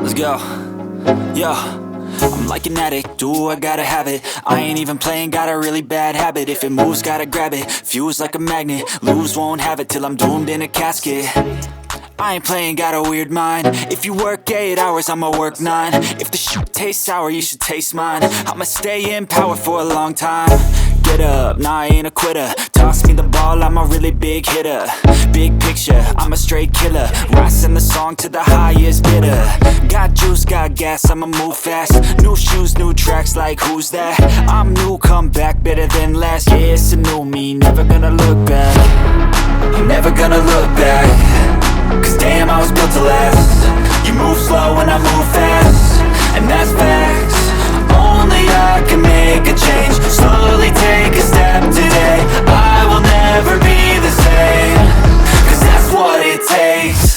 Let's go. Yo, I'm like an addict, do I gotta have it. I ain't even playing, got a really bad habit. If it moves, gotta grab it, fuse like a magnet. Lose, won't have it till I'm doomed in a casket. I ain't playing, got a weird mind. If you work 8 hours, I'ma work 9. If the shit tastes sour, you should taste mine. I'ma stay in power for a long time. Get up, nah, I ain't a quitter. Toss me the ball, I'm a really big hitter. Big picture, I'm a straight killer. Rising the song to the highest bidder. Got juice, got gas, I'ma move fast. New shoes, new tracks, like who's that? I'm new, come back, better than last. Yeah, it's a new me, never gonna look back. I'm never gonna look back. Cause damn, I was built to last. You move slow and I move fast, and that's facts. Only I can make a change. Slowly take a step today. I will never be the same. Cause that's what it takes.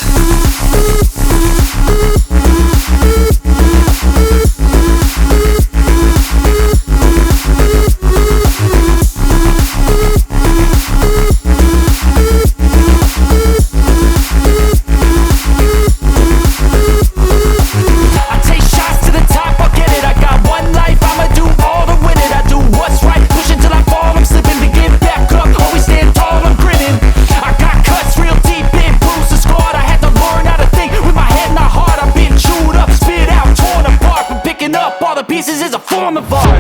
Pieces is a form of art.